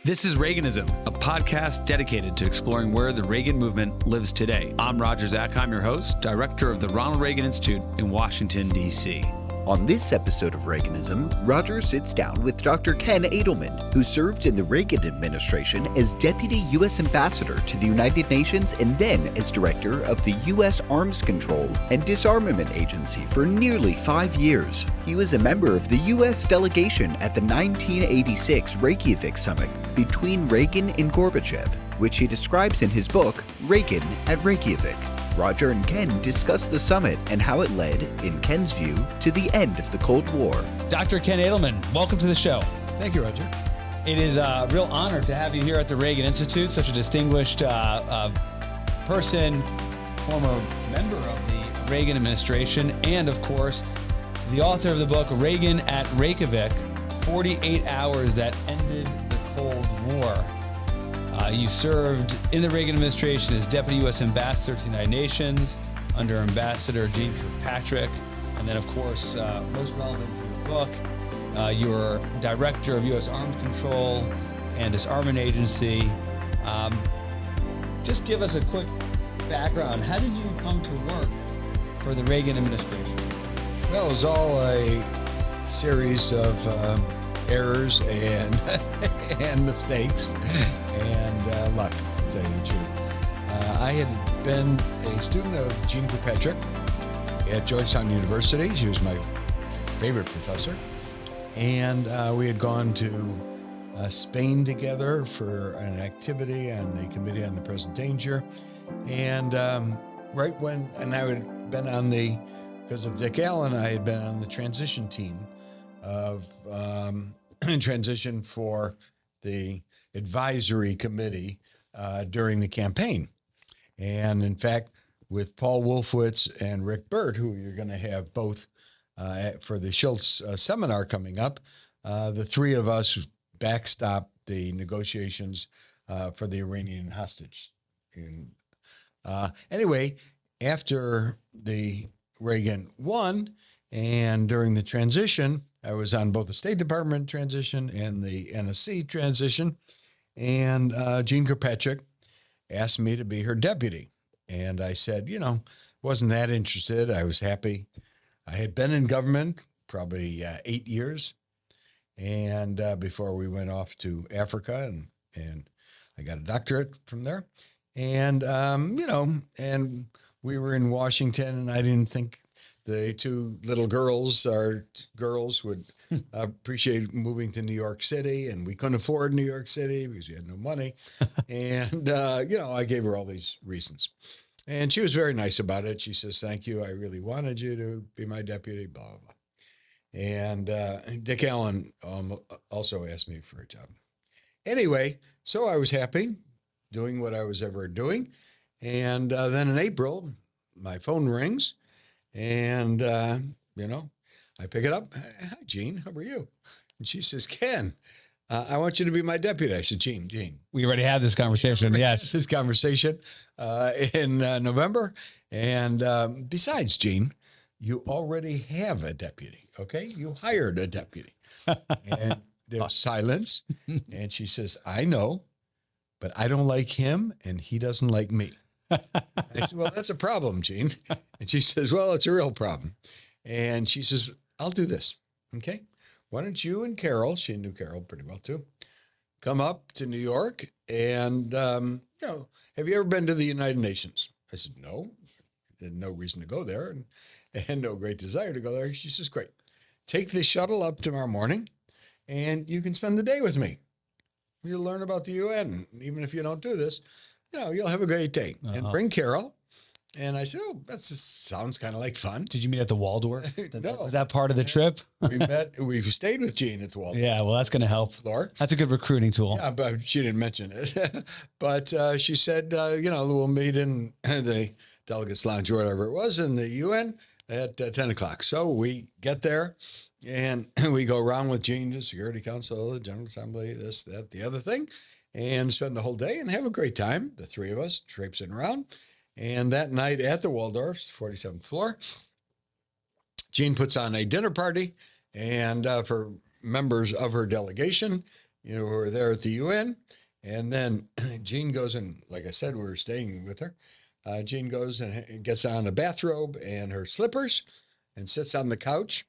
This is Reaganism, a podcast dedicated to exploring where the Reagan movement lives today. I'm Roger Zakheim, your host, director of the Ronald Reagan Institute in Washington, D.C. On this episode of Reaganism, Roger sits down with Dr. Ken Adelman, who served in the Reagan Administration as Deputy U.S. Ambassador to the United Nations and then as Director of the U.S. Arms Control and Disarmament Agency for nearly 5 years. He was a member of the U.S. delegation at the 1986 Reykjavik Summit between Reagan and Gorbachev, which he describes in his book, Reagan at Reykjavik. Roger and Ken discuss the summit and how it led, in Ken's view, to the end of the Cold War. Dr. Ken Adelman, welcome to the show. Thank you, Roger. It is a real honor to have you here at the Reagan Institute, such a distinguished person, former member of the Reagan Administration, and of course, the author of the book, Reagan at Reykjavik, 48 Hours That Ended the Cold War. You served in the Reagan administration as Deputy U.S. Ambassador to the United Nations under Ambassador Jeane Kirkpatrick. And then, of course, most relevant to the book, you were Director of U.S. Arms Control and Disarmament Agency. Just give us a quick background. How did you come to work for the Reagan administration? Well, it was all a series of errors and mistakes and luck, to tell you the truth. I had been a student of Jeane Kirkpatrick at Georgetown University. She was my favorite professor. And we had gone to Spain together for an activity on the Committee on the Present Danger. And I had been on because of Dick Allen, I had been on the transition team of transition for the advisory committee during the campaign. And in fact, with Paul Wolfowitz and Rick Burt, who you're going to have both for the Schultz seminar coming up, the three of us backstopped the negotiations for the Iranian hostage. Anyway, after the Reagan won and during the transition, I was on both the State Department transition and the NSC transition. And Jeane Kirkpatrick asked me to be her deputy. And I said, wasn't that interested. I was happy. I had been in government probably 8 years. And before we went off to Africa and I got a doctorate from there. And, and we were in Washington and I didn't think the two little girls, our girls, would appreciate moving to New York City, and we couldn't afford New York City because we had no money. And, I gave her all these reasons. And she was very nice about it. She says, thank you. I really wanted you to be my deputy, blah, blah, blah. And Dick Allen also asked me for a job. Anyway, so I was happy doing what I was ever doing. And then in April, my phone rings. And, I pick it up. Hi, Jeane, how are you? And she says, Ken, I want you to be my deputy. I said, Jeane. We already had this conversation, yes. This conversation in November. And besides, Jeane, you already have a deputy, okay? You hired a deputy. And there was silence. And she says, I know, but I don't like him and he doesn't like me. I said, well, that's a problem, Jeane. And she says, well, it's a real problem. And she says, I'll do this. Okay. Why don't you and Carol, she knew Carol pretty well too, come up to New York and, have you ever been to the United Nations? I said, no, had no reason to go there and no great desire to go there. She says, great. Take the shuttle up tomorrow morning and you can spend the day with me. You'll learn about the UN. Even if you don't do this, you'll have a great day. And bring Carol. And I said, oh, that sounds kind of like fun. Did you meet at the Waldorf? No. Was that part of the trip? We stayed with Jeane at the Waldorf. Yeah, well, that's going to help. Floor. That's a good recruiting tool. Yeah, but she didn't mention it. But she said, we'll meet in the Delegates Lounge or whatever it was in the UN at 10 o'clock. So we get there and we go around with Jeane to Security Council, the General Assembly, this, that, the other thing, and spend the whole day and have a great time. The three of us traipsing around. And that night at the Waldorf, 47th floor, Jeane puts on a dinner party and for members of her delegation. we're there at the UN. And then Jean goes, and like I said, we were staying with her. Jean goes and gets on a bathrobe and her slippers and sits on the couch.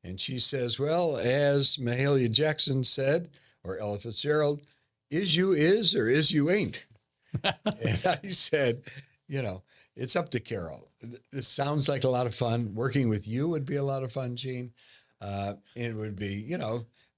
And she says, well, as Mahalia Jackson said, or Ella Fitzgerald, is you is or is you ain't? And I said, it's up to Carol. This sounds like a lot of fun. Working with you would be a lot of fun, Jean. It would be,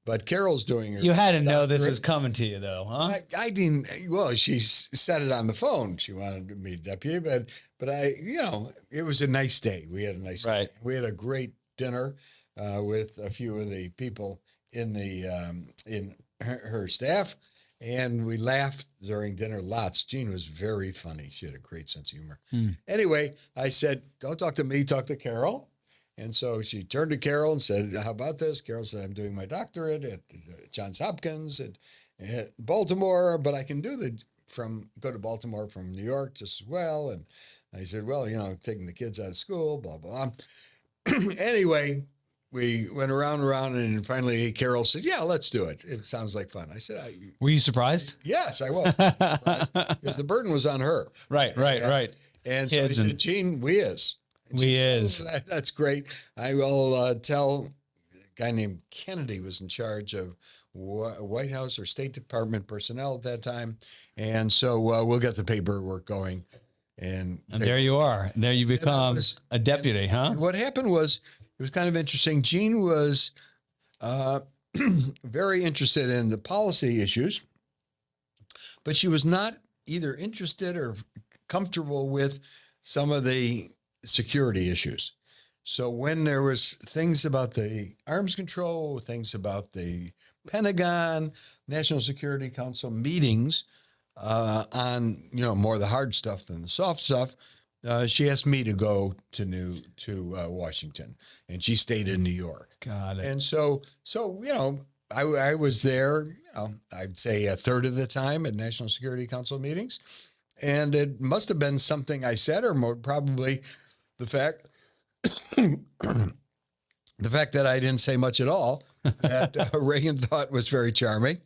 but Carol's doing her. You had to know this was coming to you, though, huh? I didn't. Well, she said it on the phone. She wanted to be deputy, but it was a nice day. We had a nice day. We had a great dinner with a few of the people in her staff, and we laughed during dinner lots. Jean was very funny. She had a great sense of humor. Anyway, I said, "Don't talk to me. Talk to Carol." And so she turned to Carol and said, how about this? Carol said, I'm doing my doctorate at Johns Hopkins at Baltimore, but I can go to Baltimore from New York just as well. And I said, well, taking the kids out of school, blah, blah, blah. Anyway, we went around and around, and finally Carol said, yeah, let's do it. It sounds like fun. I said, were you surprised? Yes, I was. Surprised, because the burden was on her. Right. And so I said, Jean, we is. That's great. I will tell a guy named Kennedy was in charge of White House or State Department personnel at that time. And so we'll get the paperwork going. And there you are. There you become a deputy, huh? And what happened was, it was kind of interesting. Jean was very interested in the policy issues, but she was not either interested or comfortable with some of the security issues. So when there was things about the arms control, things about the Pentagon, National Security Council meetings on, more of the hard stuff than the soft stuff, she asked me to go to Washington, and she stayed in New York. Got it. And so I was there, I'd say a third of the time at National Security Council meetings. And it must have been something I said, or more probably the fact that I didn't say much at all, that Reagan thought was very charming.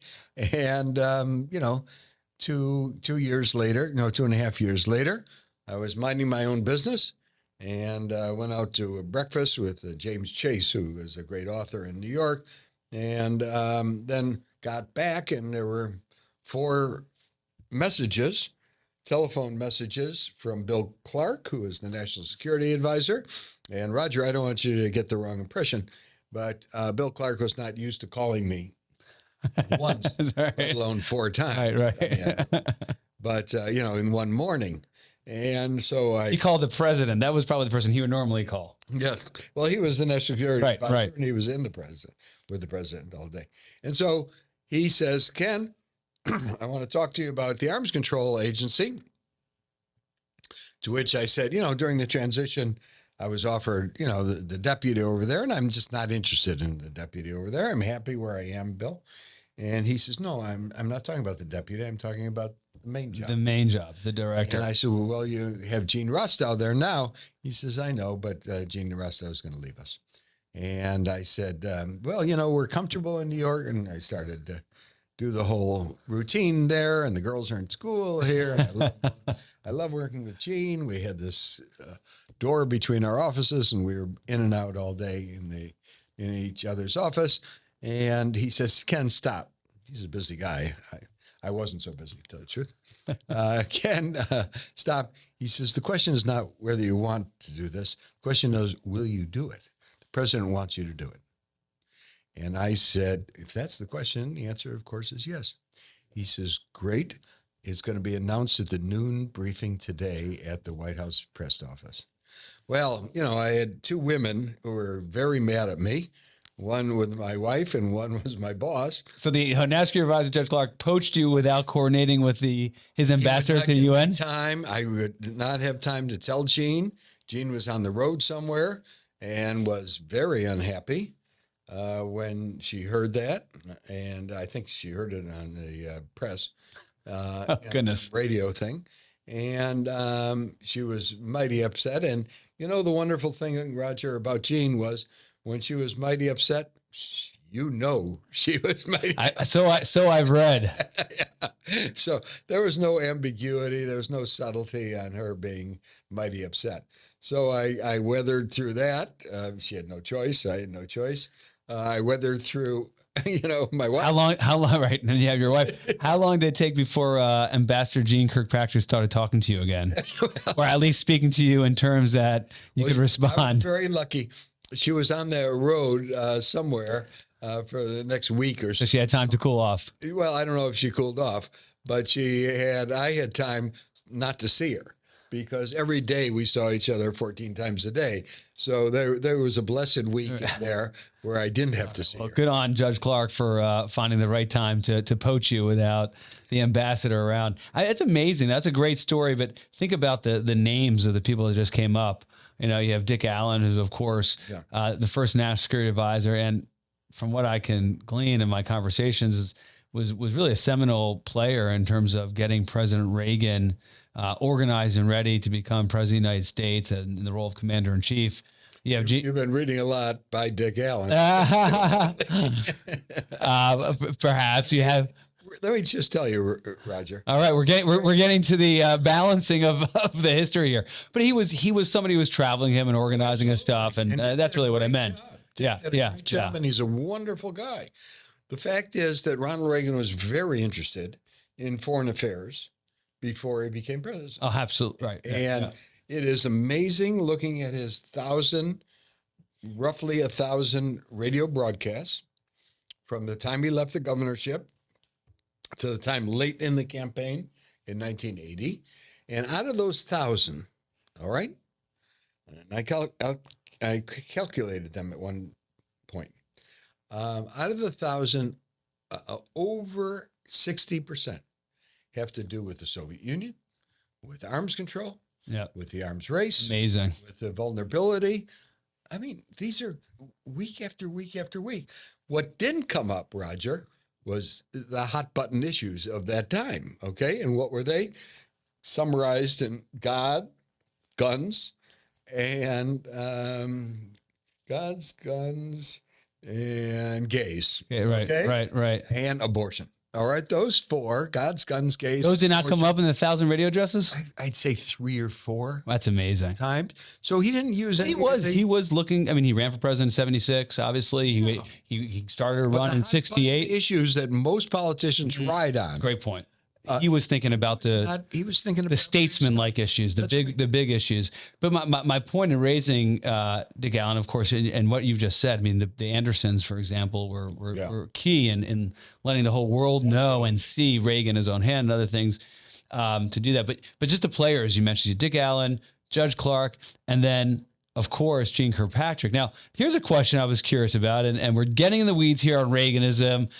And, 2.5 years later, I was minding my own business and went out to a breakfast with James Chase, who is a great author in New York, and then got back, and there were 4 telephone messages from Bill Clark, who is the National Security Advisor. And Roger, I don't want you to get the wrong impression, but Bill Clark was not used to calling me once, let alone 4 times. Right. But, in one morning. And so he called the president. That was probably the person he would normally call. Yes. Well, he was the National Security Advisor, and he was with the president all day. And so he says, Ken, I want to talk to you about the Arms Control Agency, to which I said, during the transition, I was offered, the deputy over there, and I'm just not interested in the deputy over there. I'm happy where I am, Bill. And he says, no, I'm not talking about the deputy. I'm talking about the main job. The main job, the director. And I said, well, you have Gene Rostow there now. He says, I know, but Gene Rostow is going to leave us. And I said, well, we're comfortable in New York. And I started to do the whole routine there, and the girls are in school here. And I love working with Gene. We had this door between our offices, and we were in and out all day in each other's office. And he says, Ken, stop. He's a busy guy. I wasn't so busy, to tell the truth. Ken, stop. He says, the question is not whether you want to do this. The question is, will you do it? The president wants you to do it. And I said, if that's the question, the answer, of course, is yes. He says, great. It's going to be announced at the noon briefing today at the White House press office. Well, I had 2 women who were very mad at me. One with my wife and one was my boss. So the National Security Advisor, Judge Clark, poached you without coordinating with his ambassador to the UN? I would not have time to tell Gene. Gene was on the road somewhere and was very unhappy when she heard that. And I think she heard it on the press. Goodness. Radio thing. And she was mighty upset. And, the wonderful thing, Roger, about Gene was, when she was mighty upset, you know she was mighty. So I've read. Yeah. So there was no ambiguity. There was no subtlety on her being mighty upset. So I weathered through that. She had no choice. I had no choice. I weathered through, my wife. How long, right? And then you have your wife. How long did it take before Ambassador Jeane Kirkpatrick started talking to you again? Or at least speaking to you in terms that you could respond? I was very lucky. She was on the road somewhere for the next week or so. So she had time to cool off. Well, I don't know if she cooled off, but I had time not to see her because every day we saw each other 14 times a day. So there was a blessed week in there where I didn't have to see her. Good on Judge Clark for finding the right time to poach you without the ambassador around. It's amazing. That's a great story. But think about the names of the people that just came up. You have Dick Allen, who's, of course, the first national security advisor. And from what I can glean in my conversations, was really a seminal player in terms of getting President Reagan organized and ready to become president of the United States and in the role of commander in chief. You've been reading a lot by Dick Allen. Perhaps you have. Let me just tell you, Roger. All right, we're getting to the balancing of the history here. But he was somebody who was traveling him and organizing his stuff, and that's really what I meant. Yeah. And he's a wonderful guy. The fact is that Ronald Reagan was very interested in foreign affairs before he became president. Oh, absolutely right. And it is amazing looking at his roughly 1,000 radio broadcasts from the time he left the governorship to the time late in the campaign in 1980. And out of those 1,000, all right, and I calculated them at one point. Out of the 1,000, over 60% have to do with the Soviet Union, with arms control, with the arms race. Amazing. With the vulnerability. I mean, these are week after week after week. What didn't come up, Roger, was the hot button issues of that time. Okay. And what were they? Summarized in God, guns, and gods, guns, and gays. Okay, right. And abortion. All right. Those four, gods, guns, gays. Those did not come up in the 1,000 radio addresses? I'd say 3 or 4. That's amazing. Times. So he didn't use any. He was looking. I mean, he ran for president in 76, obviously. He started a run in 68. Issues that most politicians ride on. Great point. He was thinking about the statesman-like issues, the big issues. But my point in raising Dick Allen, of course, and what you've just said, I mean, the Andersons, for example, were key in letting the whole world know and see Reagan in his own hand and other things to do that. But just the players you mentioned, Dick Allen, Judge Clark, and then, of course, Jeane Kirkpatrick. Now, here's a question I was curious about, and we're getting in the weeds here on Reaganism.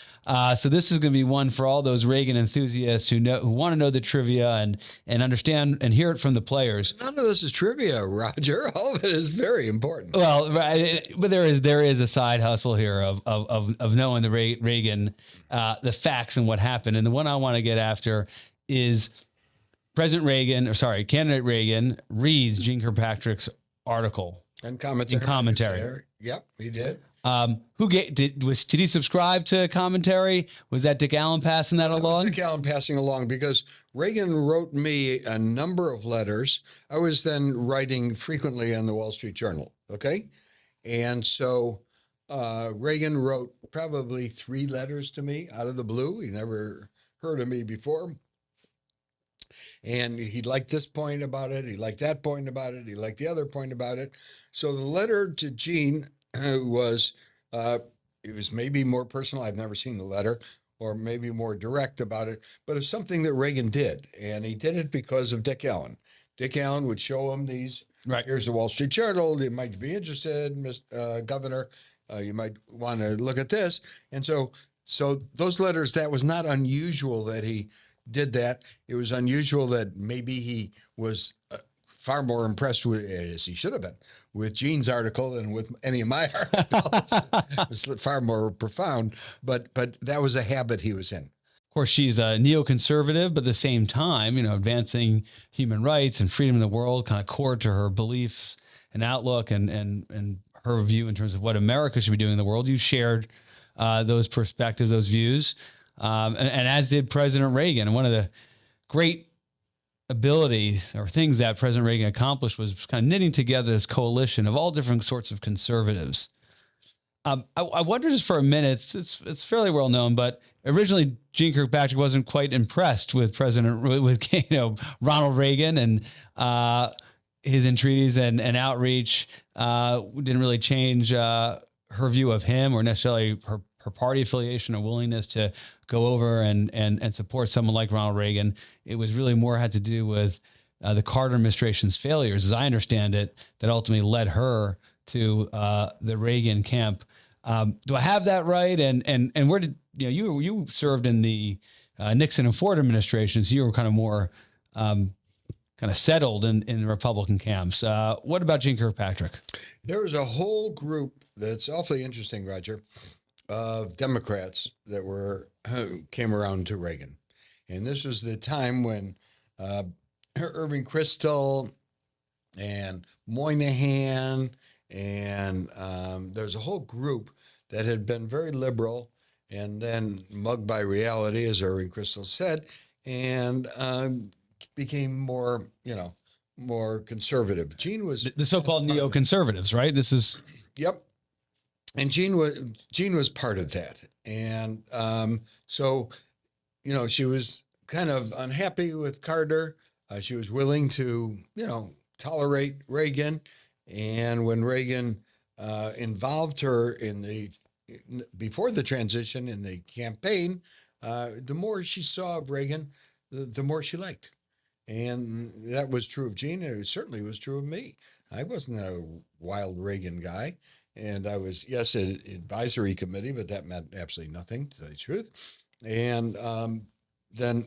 So this is going to be one for all those Reagan enthusiasts who want to know the trivia and understand and hear it from the players. None of this is trivia, Roger. All of it is very important. Well, but there is a side hustle here of knowing the Reagan, the facts and what happened. And the one I want to get after is candidate Reagan reads Jeane Kirkpatrick's article and commentary. Yep, he did. Did he subscribe to commentary? Was that Dick Allen passing that along? Dick Allen passing along because Reagan wrote me a number of letters. I was then writing frequently on the Wall Street Journal. Okay. And so Reagan wrote probably 3 letters to me out of the blue. He never heard of me before. And he liked this point about it. He liked that point about it. He liked the other point about it. So the letter to Jeane was, it was maybe more personal. I've never seen the letter, or maybe more direct about it, but it's something that Reagan did. And he did it because of Dick Allen. Dick Allen would show him these. Right. Here's the Wall Street Journal. You might be interested, Mr. Governor. You might want to look at this. And so those letters, that was not unusual that he did that. It was unusual that maybe he was far more impressed with, as he should have been, with Jeane's article than with any of my articles. It was far more profound, but that was a habit he was in. Of course, she's a neoconservative, but at the same time, advancing human rights and freedom in the world, kind of core to her beliefs and outlook and her view in terms of what America should be doing in the world. You shared those perspectives, those views, and as did President Reagan. And one of the great abilities or things that President Reagan accomplished was kind of knitting together this coalition of all different sorts of conservatives. I wonder just for a minute, it's fairly well known, but originally Gene Kirkpatrick wasn't quite impressed with Ronald Reagan and his entreaties and outreach. Didn't really change her view of him or necessarily her party affiliation or willingness to go over and support someone like Ronald Reagan. It was really more had to do with the Carter administration's failures, as I understand it, that ultimately led her to the Reagan camp. Do I have that right? And where did you served in the Nixon and Ford administrations? You were kind of more kind of settled in the Republican camps. What about Gene Kirkpatrick? There was a whole group that's awfully interesting, Roger, of Democrats that came around to Reagan, and this was the time when Irving Kristol and Moynihan and there's a whole group that had been very liberal and then mugged by reality, as Irving Kristol said, and became more conservative. Gene was the so-called neoconservatives, right? This is yep. And Gene was part of that, and so she was kind of unhappy with Carter. She was willing to tolerate Reagan, and when Reagan involved her before the transition in the campaign, the more she saw of Reagan, the more she liked. And that was true of Gene. It certainly was true of me. I wasn't a wild Reagan guy. And I was, yes, an advisory committee, but that meant absolutely nothing, to tell you the truth. And then,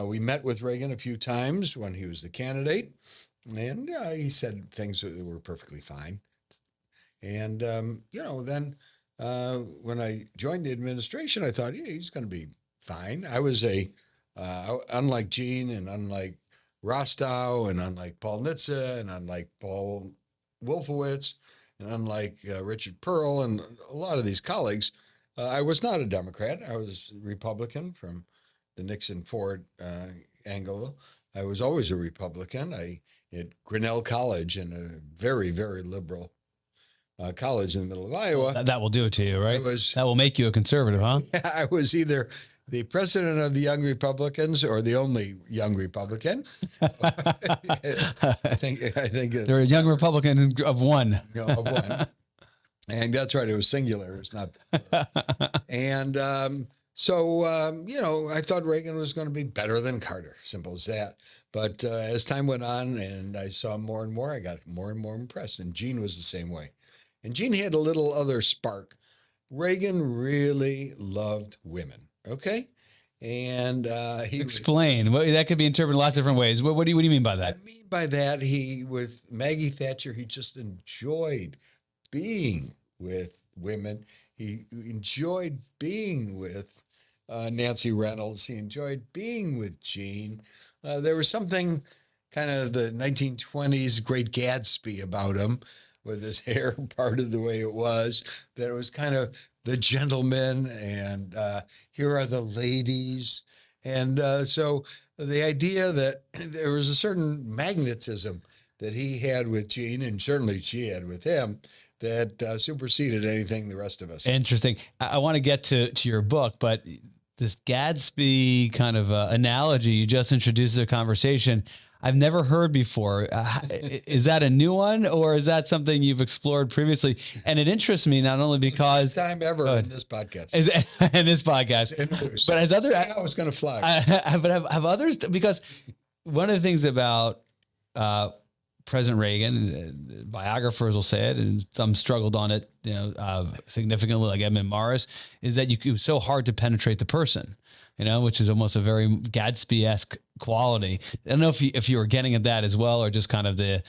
we met with Reagan a few times when he was the candidate. And he said things that were perfectly fine. And, then when I joined the administration, I thought, he's going to be fine. I was unlike Gene and unlike Rostow and unlike Paul Nitze and unlike Paul Wolfowitz and unlike Richard Pearl and a lot of these colleagues, I was not a Democrat. I was a Republican from the Nixon-Ford angle. I was always a Republican. At Grinnell College, in a very, very liberal college in the middle of Iowa. That will do it to you, right? That will make you a conservative, huh? I was either the president of the Young Republicans or the only young Republican. I think they're a young Republican of one. Of one. And that's right. It was singular. It's not. And so I thought Reagan was going to be better than Carter. Simple as that. But as time went on and I saw more and more, I got more and more impressed. And Gene was the same way. And Gene had a little other spark. Reagan really loved women. Okay. And explain. That could be interpreted lots of different ways. What do you mean by that? I mean by that, with Maggie Thatcher, he just enjoyed being with women. He enjoyed being with Nancy Reynolds. He enjoyed being with Gene. There was something kind of the 1920s Great Gatsby about him, with his hair parted the way it was, that it was kind of the gentleman and here are the ladies. And so the idea that there was a certain magnetism that he had with Gene, and certainly she had with him, that superseded anything the rest of us. Interesting. I want to get to your book, but this Gatsby kind of analogy you just introduced to the conversation, I've never heard before. Is that a new one, or is that something you've explored previously? And it interests me not only because first time ever in this podcast. In this podcast, but as other, I was going to fly. But have others, because one of the things about President Reagan, biographers will say it, and some struggled on it, significantly, like Edmund Morris, is that it was so hard to penetrate the person, which is almost a very Gatsby-esque quality. I don't know if you were getting at that as well, or just kind of the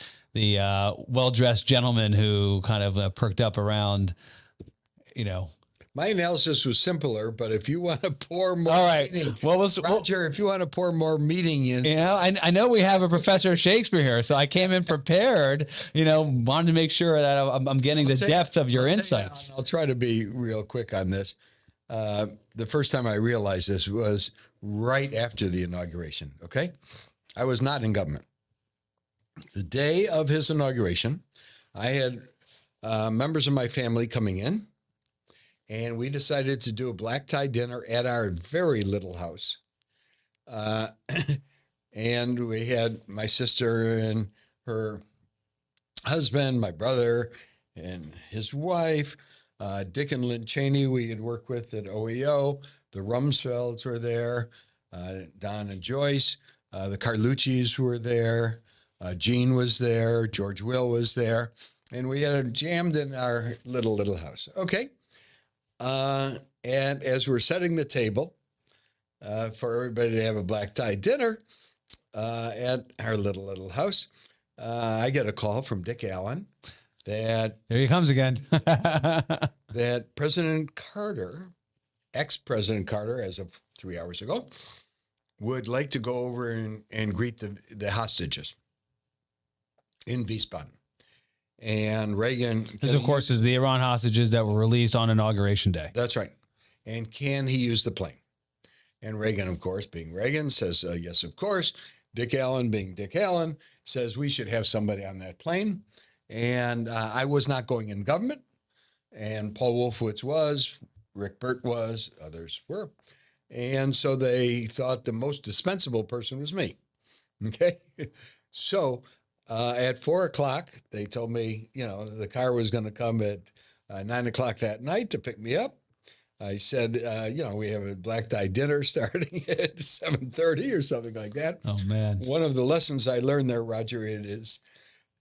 well-dressed gentleman who kind of perked up around, My analysis was simpler, but if you want to pour more, All right. meaning, Well, Roger, if you want to pour more meaning in, I know we have a professor of Shakespeare here, so I came in prepared. Wanted to make sure that I'm getting the depth of your insights. I'll try to be real quick on this. The first time I realized this was right after the inauguration. Okay, I was not in government. The day of his inauguration, I had members of my family coming in. And we decided to do a black tie dinner at our very little house. And we had my sister and her husband, my brother and his wife, Dick and Lynn Cheney, we had worked with at OEO. The Rumsfelds were there, Don and Joyce, the Carlucci's were there, Gene was there, George Will was there. And we had jammed in our little house. Okay. And as we're setting the table for everybody to have a black tie dinner at our little house, I get a call from Dick Allen that There he comes again. that President Carter, ex-President Carter, as of 3 hours ago, would like to go over and greet the hostages in Wiesbaden. And Reagan... This, of course, is the Iran hostages that were released on Inauguration Day. That's right. And can he use the plane? And Reagan, of course, being Reagan, says, yes, of course. Dick Allen, being Dick Allen, says we should have somebody on that plane. And I was not going in government. And Paul Wolfowitz was, Rick Burt was, others were. And so they thought the most dispensable person was me. Okay? So... at 4:00, they told me, the car was going to come at 9:00 that night to pick me up. I said, we have a black tie dinner starting at 7:30 or something like that. Oh, man. One of the lessons I learned there, Roger,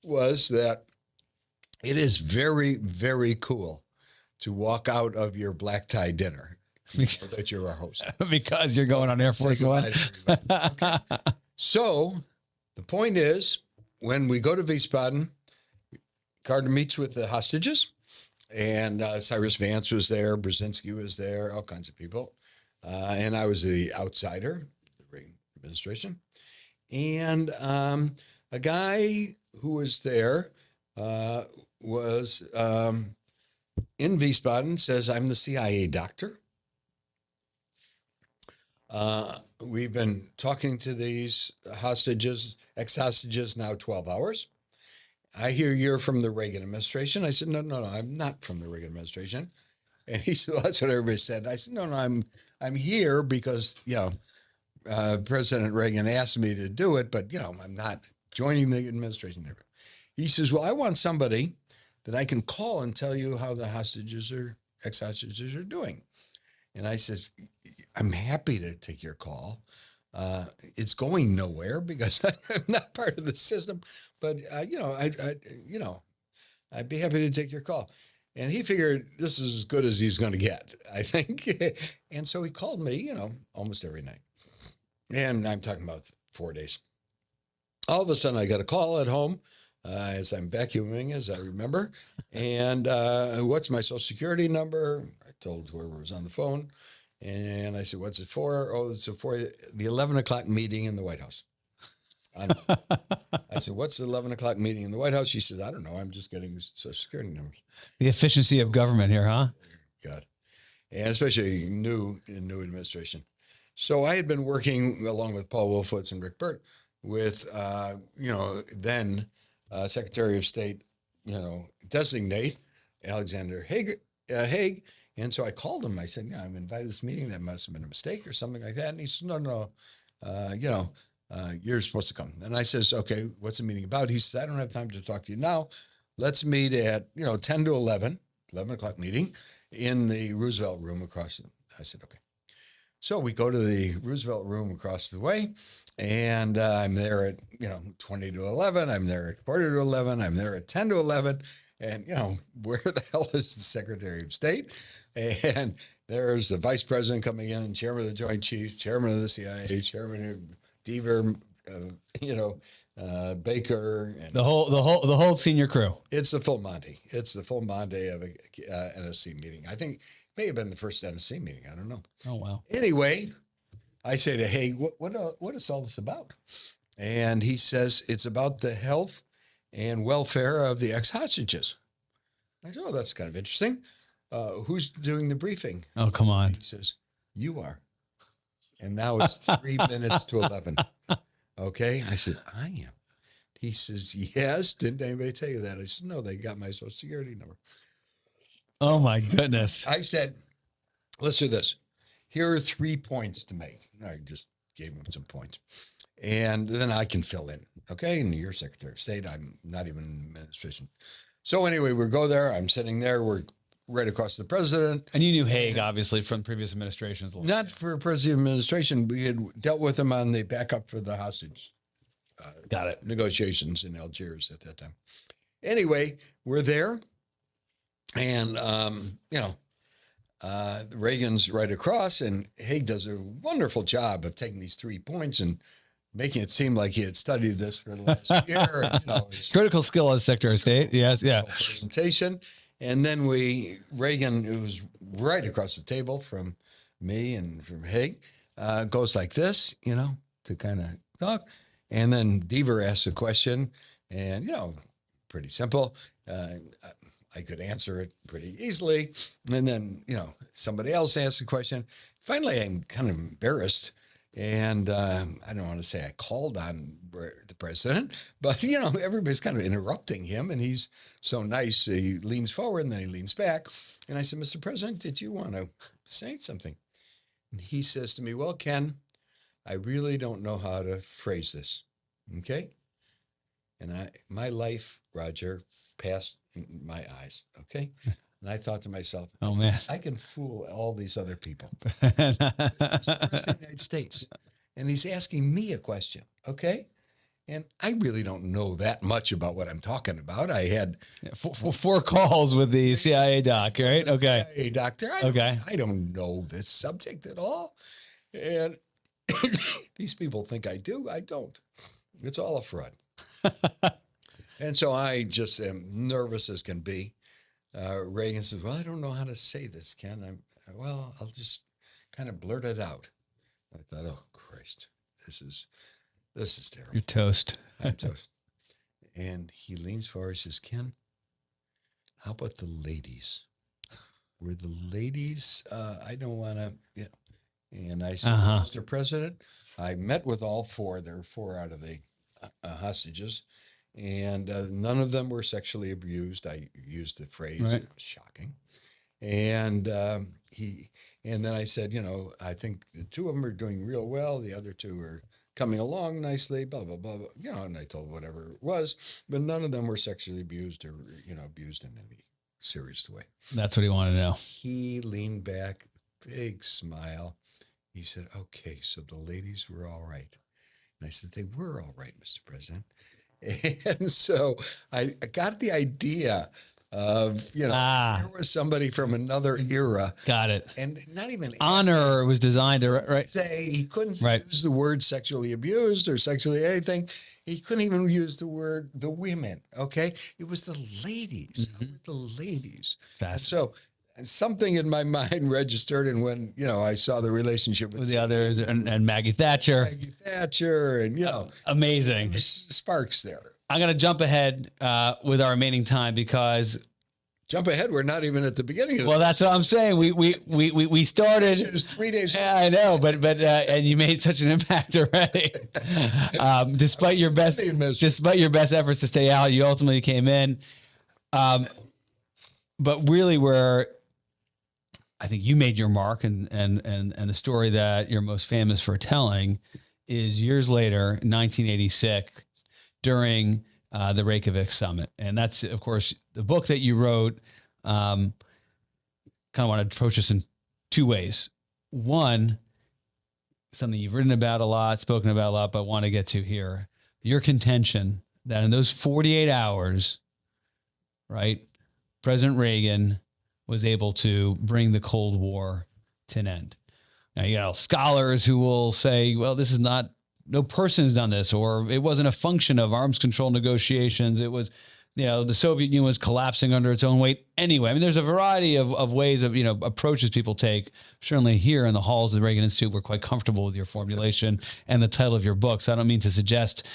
was that it is very, very cool to walk out of your black tie dinner that you're a host. Because you're going on Air Force One. Okay. So the point is, when we go to Wiesbaden, Carter meets with the hostages, and Cyrus Vance was there, Brzezinski was there, all kinds of people. And I was the outsider, the Reagan administration. And a guy who was there was in Wiesbaden, says, I'm the CIA doctor. We've been talking to these hostages, ex-hostages, now 12 hours. I hear you're from the Reagan administration. I said, no, I'm not from the Reagan administration. And he said, well, that's what everybody said. I said, no, I'm here because, President Reagan asked me to do it, but, I'm not joining the administration. He says, well, I want somebody that I can call and tell you how the ex-hostages are doing. And I said, I'm happy to take your call. It's going nowhere because I'm not part of the system, but I'd be happy to take your call. And he figured this is as good as he's going to get, I think. And so he called me, almost every night. And I'm talking about 4 days. All of a sudden I got a call at home as I'm vacuuming, as I remember. And what's my social security number? I told whoever was on the phone. And I said, what's it for? Oh, it's for the 11 o'clock meeting in the White House. I said, what's the 11 o'clock meeting in the White House? She said, I don't know. I'm just getting social security numbers. The efficiency of government here, huh? God. And especially new administration. So I had been working along with Paul Wolfowitz and Rick Burt with, then Secretary of State, designate Alexander Haig. And so I called him. I said, I'm invited to this meeting. That must have been a mistake or something like that. And he said, no, you're supposed to come. And I says, okay, what's the meeting about? He says, I don't have time to talk to you now. Let's meet at, 10 to 11 o'clock meeting in the Roosevelt room across. I said, okay. So we go to the Roosevelt room across the way, and I'm there at, 20 to 11. I'm there at quarter to 11. I'm there at 10 to 11. And, where the hell is the Secretary of State? And there's the Vice President coming in, Chairman of the Joint Chiefs, Chairman of the CIA, Chairman of Deaver, Baker. And the whole senior crew. It's the full Monty. It's the full Monty of a NSC meeting. I think May have been the first NSC meeting. I don't know. Oh, wow. Anyway, I say to Haig, what is all this about? And he says, it's about the health and welfare of the ex-hostages. I said, oh, that's kind of interesting. Who's doing the briefing? Oh, come on. He says, you are. And now it's 3 minutes to 11. Okay. I said, I am. He says, yes. Didn't anybody tell you that? I said, no, they got my social security number. Oh, my goodness. I said, let's do this. Here are 3 points to make. I just gave him some points. And then I can fill in. Okay. And you're Secretary of State. I'm not even in administration. So anyway, we go there. I'm sitting there. We're right across the president. And you knew Haig, obviously, from previous administrations. Not for president administration. We had dealt with him on the backup for the hostage Got it. negotiations in Algiers at that time. Anyway, we're there. And, Reagan's right across, and Haig does a wonderful job of taking these 3 points and making it seem like he had studied this for the last year. And, his Critical skill as Secretary of State. Yes. Yeah. presentation. And then Reagan, who was right across the table from me and from Haig, goes like this, to kind of talk. And then Deaver asks a question, and, pretty simple. I could answer it pretty easily. And then, somebody else asks a question. Finally, I'm kind of embarrassed. And I don't want to say I called on the president, but, everybody's kind of interrupting him. And he's so nice. He leans forward and then he leans back. And I said, Mr. President, did you want to say something? And he says to me, well, Ken, I really don't know how to phrase this. Okay. And my life, Roger, passed in my eyes. Okay. And I thought to myself, oh, man, I can fool all these other people. It's the President of the United States. And he's asking me a question. Okay. And I really don't know that much about what I'm talking about. I had 4 calls with the CIA doc, right? Okay. CIA doctor. I don't know this subject at all. And these people think I do. I don't. It's all a fraud. And so I just am nervous as can be. Reagan says, well, I don't know how to say this, Ken. I'll just kind of blurt it out. I thought, oh, Christ, this is terrible. You're toast. I'm toast. And he leans forward and says, Ken, how about the ladies? Were the ladies, I don't want to, And I said, Mr. President, I met with all 4. There were 4 out of the hostages. And none of them were sexually abused. I used the phrase, right. It was shocking. And and then I said, I think the 2 of them are doing real well. The other 2 are coming along nicely, blah, blah, blah, blah. And I told whatever it was, but none of them were sexually abused or, abused in any serious way. That's what he wanted to know. He leaned back, big smile. He said, okay, so the ladies were all right. And I said, they were all right, Mr. President. And so I got the idea of, there was somebody from another era. Got it. And not even honor was designed to say he couldn't use the word sexually abused or sexually anything. He couldn't even use the word the women. Okay. It was the ladies. The ladies. So something in my mind registered. And when, I saw the relationship with the others and Maggie Thatcher. And, amazing. Sparks there. I'm going to jump ahead with our remaining time because. Jump ahead. We're not even at the beginning of Well, that's what I'm saying. We started. It was 3 days. Yeah, I know, but and you made such an impact already. Despite your best efforts to stay out, you ultimately came in. But really, where I think you made your mark, and the story that you're most famous for telling is years later, 1986, during the Reykjavik Summit. And that's, of course, the book that you wrote. Kind of want to approach this in 2 ways. One, something you've written about a lot, spoken about a lot, but want to get to here. Your contention that in those 48 hours, right, President Reagan was able to bring the Cold War to an end. Now, scholars who will say, well, this is not, no person's done this, or it wasn't a function of arms control negotiations. It was the Soviet Union was collapsing under its own weight anyway. I mean, there's a variety of ways of, approaches people take. Certainly here in the halls of the Reagan Institute, we're quite comfortable with your formulation and the title of your book. So I don't mean to suggest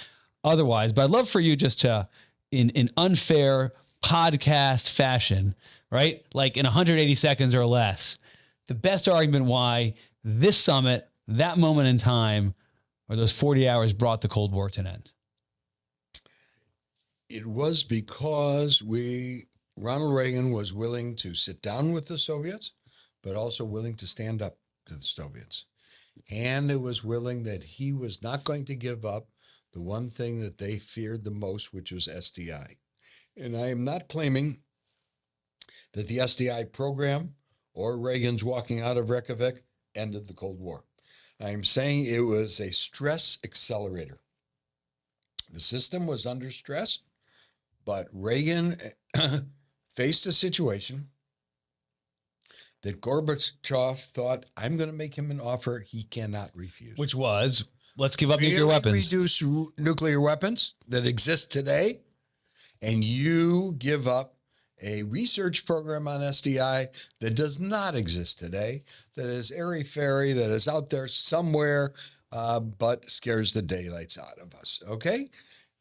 otherwise, but I'd love for you just to, in unfair podcast fashion, right? Like in 180 seconds or less, the best argument why this summit, that moment in time, or those 40 hours brought the Cold War to an end. It was because Ronald Reagan was willing to sit down with the Soviets, but also willing to stand up to the Soviets. And it was willing that he was not going to give up the one thing that they feared the most, which was SDI. And I am not claiming that the SDI program or Reagan's walking out of Reykjavik ended the Cold War. I am saying it was a stress accelerator. The system was under stress. But Reagan faced a situation that Gorbachev thought, I'm going to make him an offer he cannot refuse. Which was, let's give up nuclear weapons. Reduce nuclear weapons that exist today, and you give up a research program on SDI that does not exist today, that is airy-fairy, that is out there somewhere, but scares the daylights out of us, okay?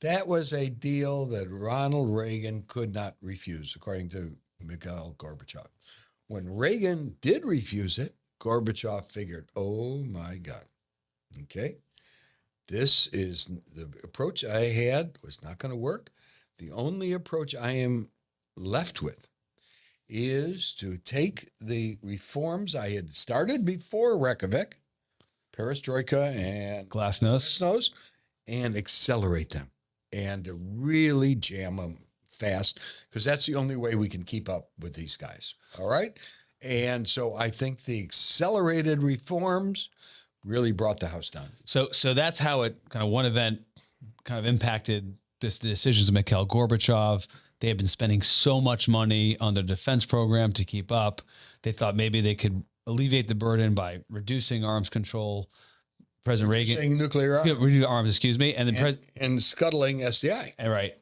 That was a deal that Ronald Reagan could not refuse, according to Mikhail Gorbachev. When Reagan did refuse it, Gorbachev figured, oh my God, okay, this is the approach I had was not going to work. The only approach I am left with is to take the reforms I had started before Reykjavik, perestroika and glasnost, and accelerate them. And to really jam them fast, because that's the only way we can keep up with these guys. All right. And so I think the accelerated reforms really brought the house down. So that's how it kind of one event kind of impacted the decisions of Mikhail Gorbachev. They had been spending so much money on the defense program to keep up. They thought maybe they could alleviate the burden by reducing arms control. President Reagan saying nuclear arms, excuse me, and then and scuttling SDI. Right.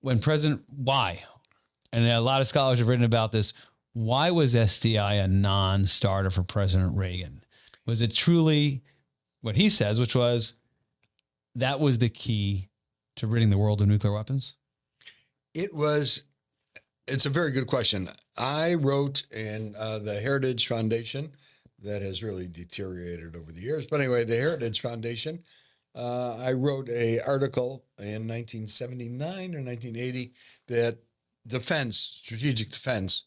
Why? And a lot of scholars have written about this. Why was SDI a non-starter for President Reagan? Was it truly what he says, which was that was the key to ridding the world of nuclear weapons? It's a very good question. I wrote in the Heritage Foundation, that has really deteriorated over the years. But anyway, the Heritage Foundation, I wrote an article in 1979 or 1980 that strategic defense,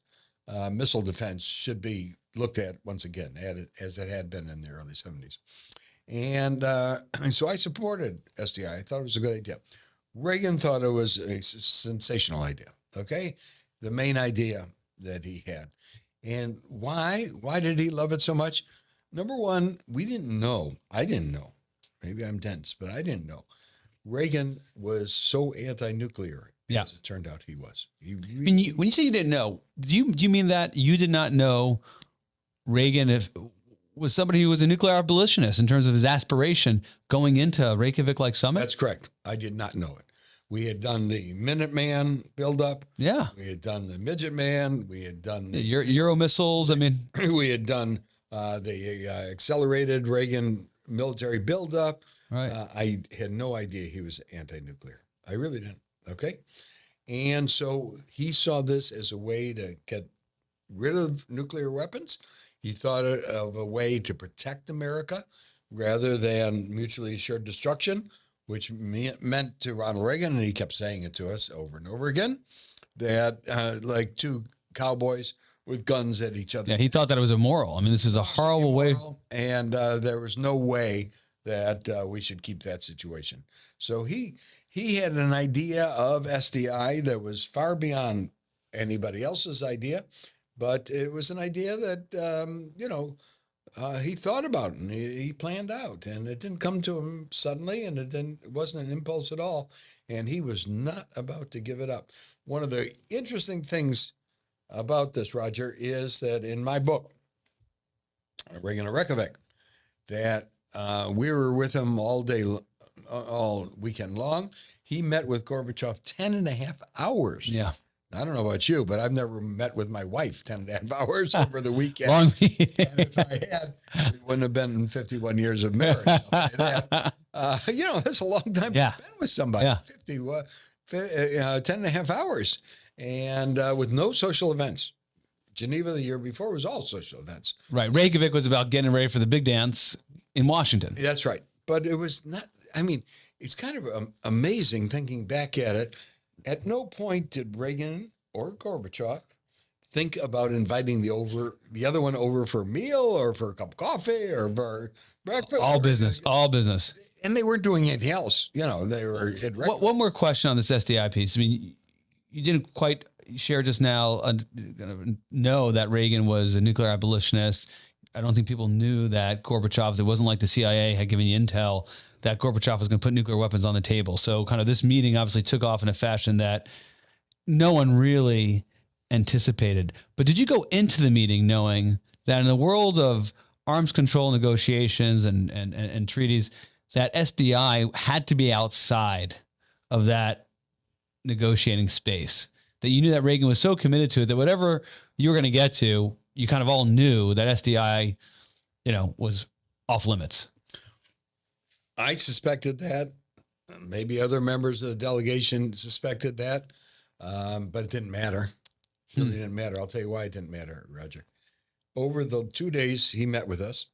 missile defense should be looked at once again, as it had been in the early 70s. And so I supported SDI. I thought it was a good idea. Reagan thought it was a sensational idea, okay? The main idea that he had. And why did he love it so much? Number one, we didn't know. I didn't know. Maybe I'm dense, but I didn't know. Reagan was so anti-nuclear, as it turned out he was. When you say you didn't know, do you mean that you did not know Reagan was somebody who was a nuclear abolitionist in terms of his aspiration going into Reykjavik Summit? That's correct. I did not know it. We had done the Minuteman buildup. Yeah. We had done the Midget Man. We had done the Euro missiles. I mean, we had done the accelerated Reagan military buildup. Right. I had no idea he was anti-nuclear. I really didn't. Okay. And so he saw this as a way to get rid of nuclear weapons. He thought of a way to protect America rather than mutually assured destruction, which meant to Ronald Reagan, and he kept saying it to us over and over again, that like two cowboys with guns at each other. Yeah, he thought that it was immoral. I mean, this is a horrible way. And there was no way that we should keep that situation. So he had an idea of SDI that was far beyond anybody else's idea, but it was an idea that, he thought about and he planned out, and it didn't come to him suddenly, and it wasn't an impulse at all. And he was not about to give it up. One of the interesting things about this, Roger, is that in my book, Reagan and Reykjavik, that we were with him all weekend long. he met with Gorbachev 10 and a half hours. Yeah. I don't know about you, but I've never met with my wife 10 and a half hours over the weekend. Long meeting. And if I had, it wouldn't have been 51 years of marriage. I'll tell you that. That's a long time to spend with somebody. Yeah. 10 and a half hours. And with no social events. Geneva the year before was all social events. Right. Reykjavik was about getting ready for the big dance in Washington. That's right. But it was not, it's kind of amazing thinking back at it. At no point did Reagan or Gorbachev think about inviting the other one over for a meal or for a cup of coffee or for breakfast. All business. And they weren't doing anything else. They were at One more question on this SDI piece. I mean, you didn't quite share just now, know that Reagan was a nuclear abolitionist. I don't think people knew that Gorbachev, it wasn't like the CIA had given you intel that Gorbachev was going to put nuclear weapons on the table. So kind of this meeting obviously took off in a fashion that no one really anticipated. But did you go into the meeting knowing that in the world of arms control negotiations and treaties, that SDI had to be outside of that negotiating space? That you knew that Reagan was so committed to it that whatever you were going to get to, you kind of all knew that SDI, was off limits. I suspected that. Maybe other members of the delegation suspected that, but it didn't matter. It really didn't matter. I'll tell you why it didn't matter, Roger. Over the 2 days he met with us,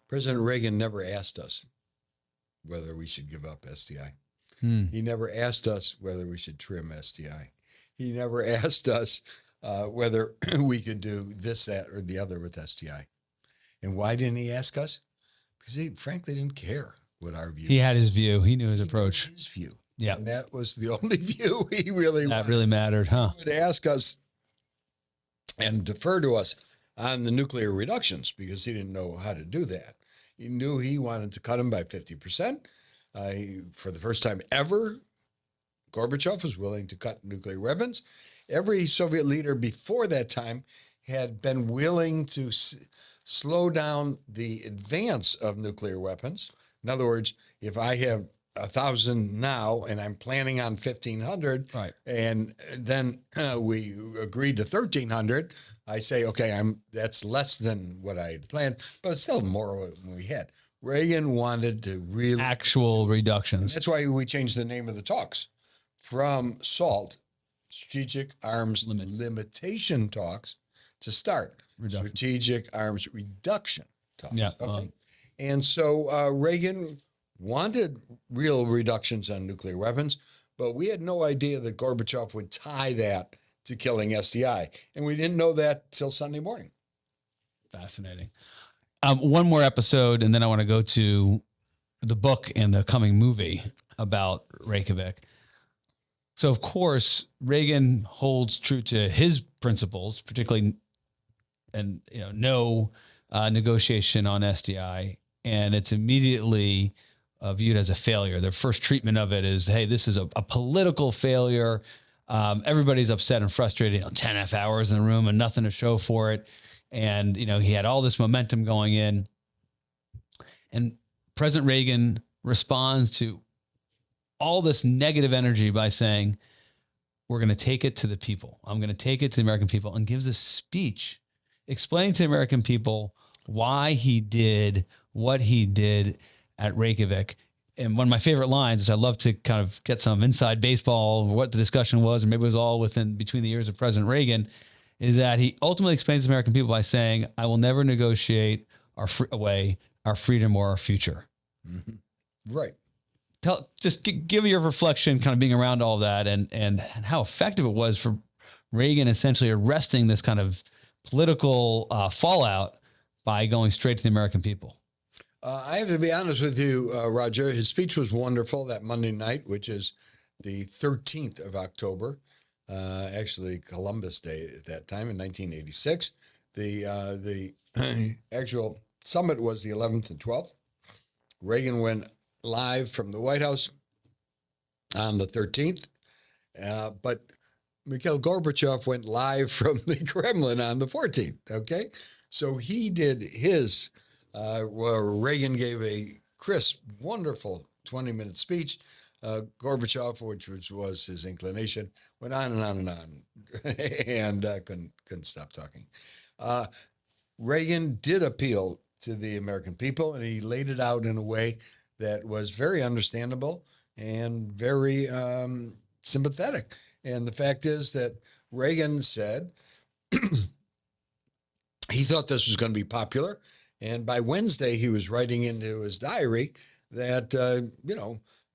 President Reagan never asked us whether we should give up SDI. He never asked us whether we should trim SDI. He never asked us whether we could do this, that, or the other with SDI. And why didn't he ask us? Because he frankly didn't care what our view. He had his view. He knew his approach. His view. Yeah. And that was the only view he really wanted. That really mattered, huh? He would ask us and defer to us on the nuclear reductions because he didn't know how to do that. He knew he wanted to cut them by 50%. For the first time ever, Gorbachev was willing to cut nuclear weapons. Every Soviet leader before that time had been willing to slow down the advance of nuclear weapons. In other words, if I have 1,000 now and I'm planning on 1,500, right, and then we agreed to 1,300, I say, okay, that's less than what I had planned, but it's still more than we had. Reagan wanted to really actual reductions. That's why we changed the name of the talks from SALT, Strategic Arms Limitation Talks, to START, Strategic Arms Reduction Talks. Yeah. Okay. And so Reagan wanted real reductions on nuclear weapons, but we had no idea that Gorbachev would tie that to killing SDI. And we didn't know that till Sunday morning. Fascinating. One more episode, and then I want to go to the book and the coming movie about Reykjavik. So, of course, Reagan holds true to his principles, particularly, and no negotiation on SDI, and it's immediately viewed as a failure. Their first treatment of it is, hey, this is a political failure. Everybody's upset and frustrated. 10.5 hours in the room and nothing to show for it. And, he had all this momentum going in. And President Reagan responds to all this negative energy by saying, we're going to take it to the people. I'm going to take it to the American people, and gives a speech explaining to the American people why he did what he did at Reykjavik. And one of my favorite lines is, I love to kind of get some inside baseball, what the discussion was, and maybe it was all between the ears of President Reagan, is that he ultimately explains to the American people by saying, I will never negotiate away our freedom or our future. Mm-hmm. Right. Give your reflection, kind of being around all that, and how effective it was for Reagan essentially arresting this kind of political fallout by going straight to the American people. I have to be honest with you, Roger. His speech was wonderful that Monday night, which is the 13th of October, actually Columbus Day at that time in 1986. The actual summit was the 11th and 12th. Reagan went live from the White House on the 13th, but Mikhail Gorbachev went live from the Kremlin on the 14th, okay? So he did his, where Reagan gave a crisp, wonderful 20-minute speech. Gorbachev, which was his inclination, went on and on and on, and couldn't stop talking. Reagan did appeal to the American people, and he laid it out in a way that was very understandable and very sympathetic. And the fact is that Reagan said he thought this was going to be popular. And by Wednesday, he was writing into his diary that,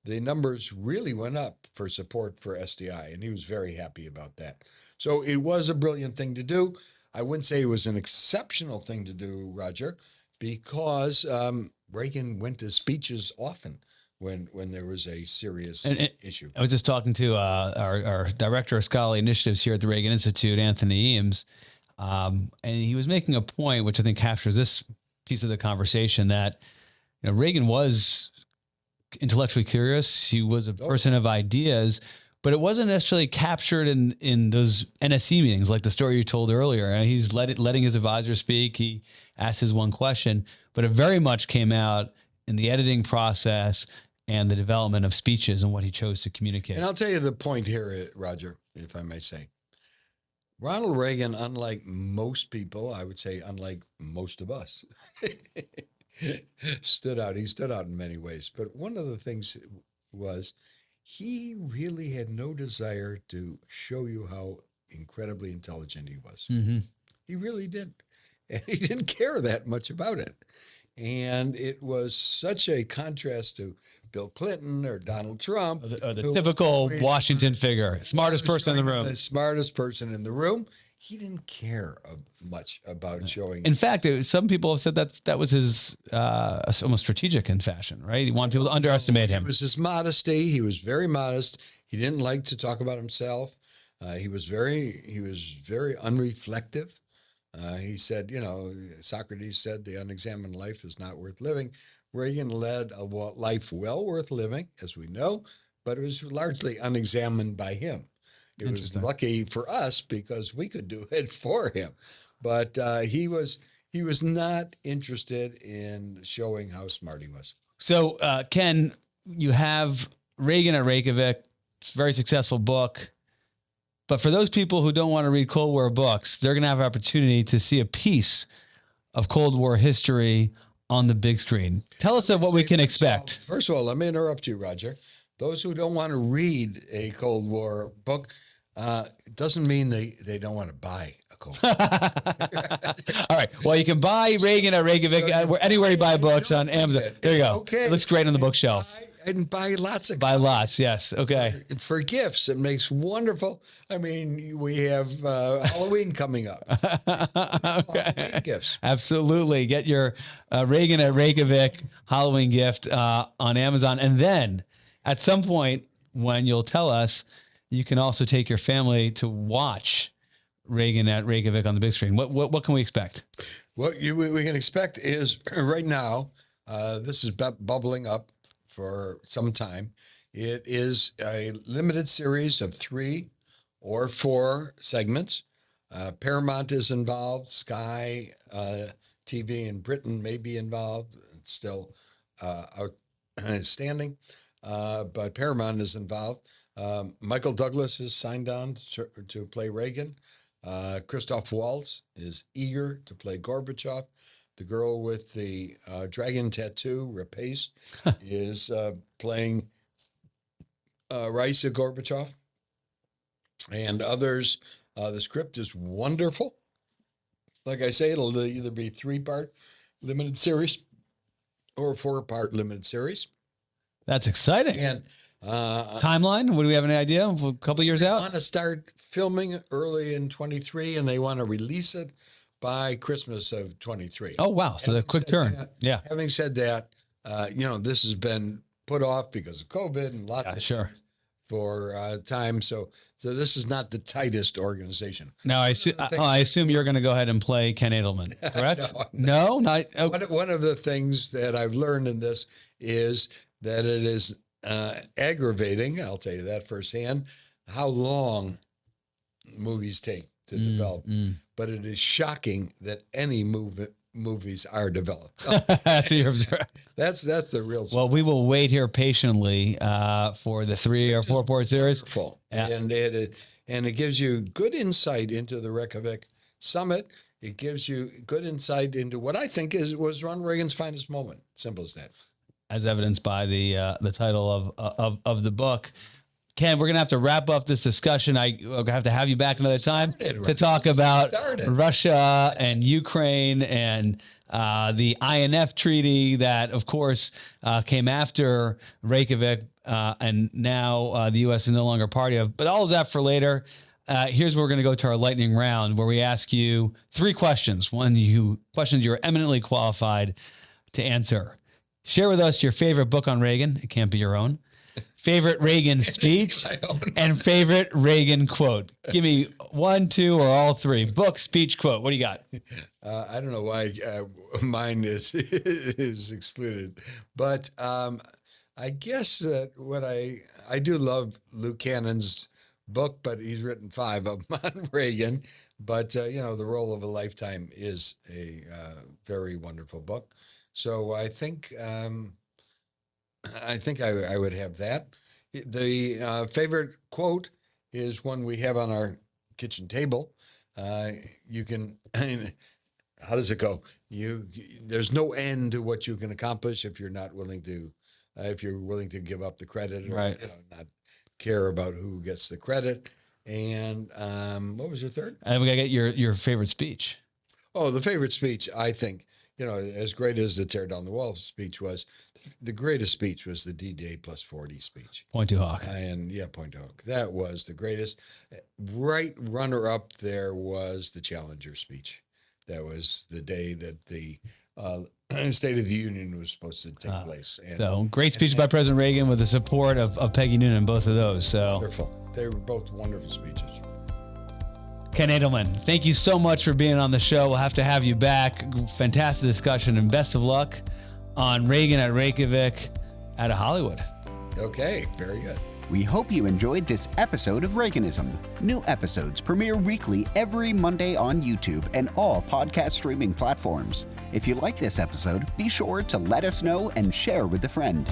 the numbers really went up for support for SDI. And he was very happy about that. So it was a brilliant thing to do. I wouldn't say it was an exceptional thing to do, Roger, because Reagan went to speeches often when there was a serious issue. I was just talking to our director of scholarly initiatives here at the Reagan Institute, Anthony Eames, and he was making a point, which I think captures this piece of the conversation, that Reagan was intellectually curious. He was a person of ideas, but it wasn't necessarily captured in those NSC meetings, like the story you told earlier. And he's letting his advisor speak. He asked his one question, but it very much came out in the editing process and the development of speeches and what he chose to communicate. And I'll tell you the point here, Roger, if I may say. Ronald Reagan, unlike most people, I would say unlike most of us, stood out. He stood out in many ways. But one of the things was he really had no desire to show you how incredibly intelligent he was. Mm-hmm. He really didn't. And he didn't care that much about it. And it was such a contrast to Bill Clinton or Donald Trump. Or the typical Washington figure, smartest person in the room. The smartest person in the room. He didn't care much about showing. In fact, some people have said that was his almost strategic in fashion, right? He wanted people to underestimate him. It was his modesty. He was very modest. He didn't like to talk about himself. He was very unreflective. He said, Socrates said the unexamined life is not worth living. Reagan led a life well worth living, as we know, but it was largely unexamined by him. It was lucky for us because we could do it for him. But he was not interested in showing how smart he was. So, Ken, you have Reagan at Reykjavik. It's a very successful book. But for those people who don't want to read Cold War books, they're going to have an opportunity to see a piece of Cold War history on the big screen. Tell us what we can expect. First of all, let me interrupt you, Roger. Those who don't want to read a Cold War book, it doesn't mean they don't want to buy a Cold War book. All right. Well, you can buy Reagan at Reykjavik anywhere you buy books on Amazon. There you go. Okay. It looks great on the bookshelf. And buy lots of Buy lots, yes. Okay. For gifts. It makes wonderful. I mean, we have Halloween coming up. Okay. Halloween gifts. Absolutely. Get your Reagan at Reykjavik Halloween gift on Amazon. And then at some point when you'll tell us, you can also take your family to watch Reagan at Reykjavik on the big screen. What can we expect? What we can expect is right now, this is bubbling up for some time. It is a limited series of 3 or 4 segments. Paramount is involved. Sky TV in Britain may be involved. It's still outstanding, but Paramount is involved. Michael Douglas is signed on to play Reagan. Christoph Waltz is eager to play Gorbachev. The girl with the dragon tattoo, Rapace, is playing Raisa Gorbachev. And others, the script is wonderful. Like I say, it'll either be 3-part limited series or a 4-part limited series. That's exciting. And timeline? Would we have any idea? A couple of years out? They want to start filming early in 23, and they want to release it by Christmas of 23. Oh, wow. So the quick turn. Yeah. Having said that, this has been put off because of COVID and lots of things for time. So this is not the tightest organization. Now, I assume you're going to go ahead and play Ken Adelman, correct? No, not. Okay. One of the things that I've learned in this is that it is aggravating, I'll tell you that firsthand, how long movies take to develop. But it is shocking that any movies are developed. That's what you're observing. That's the real. Well, we will wait here patiently for the 3 or 4 part series. Wonderful. Yeah. And it gives you good insight into the Reykjavik Summit. It gives you good insight into what I think was Ronald Reagan's finest moment. Simple as that. As evidenced by the title of the book. Ken, we're going to have to wrap up this discussion. I'm going to have you back another time to talk about Russia and Ukraine and the INF treaty that, of course, came after Reykjavik, and now the U.S. is no longer a party of. But all of that for later. Here's where we're going to go to our lightning round, where we ask you 3 questions. Questions you're eminently qualified to answer. Share with us your favorite book on Reagan. It can't be your own. Favorite Reagan speech and favorite Reagan quote. Give me 1, 2, or all 3. Book, speech, quote. What do you got? I don't know why mine is excluded, but I guess that what I do love Luke Cannon's book, but he's written 5 of them on Reagan. But The Role of a Lifetime is a very wonderful book. So I think I would have that. The favorite quote is one we have on our kitchen table. You can, how does it go? There's no end to what you can accomplish if you're not willing to, give up the credit or right. Not care about who gets the credit. And what was your third? And we got to get your favorite speech. Oh, the favorite speech, I think, as great as the Tear Down the Wall speech was, the greatest speech was the D-Day plus 40 speech. Point to Hawk. Point to Hawk. That was the greatest. Right runner up there was the Challenger speech. That was the day that the State of the Union was supposed to take place. So great speech by President Reagan with the support of Peggy Noonan, both of those. So wonderful. They were both wonderful speeches. Ken Adelman, thank you so much for being on the show. We'll have to have you back. Fantastic discussion, and best of luck on Reagan at Reykjavik out of Hollywood. Okay, very good. We hope you enjoyed this episode of Reaganism. New episodes premiere weekly every Monday on YouTube and all podcast streaming platforms. If you like this episode, be sure to let us know and share with a friend.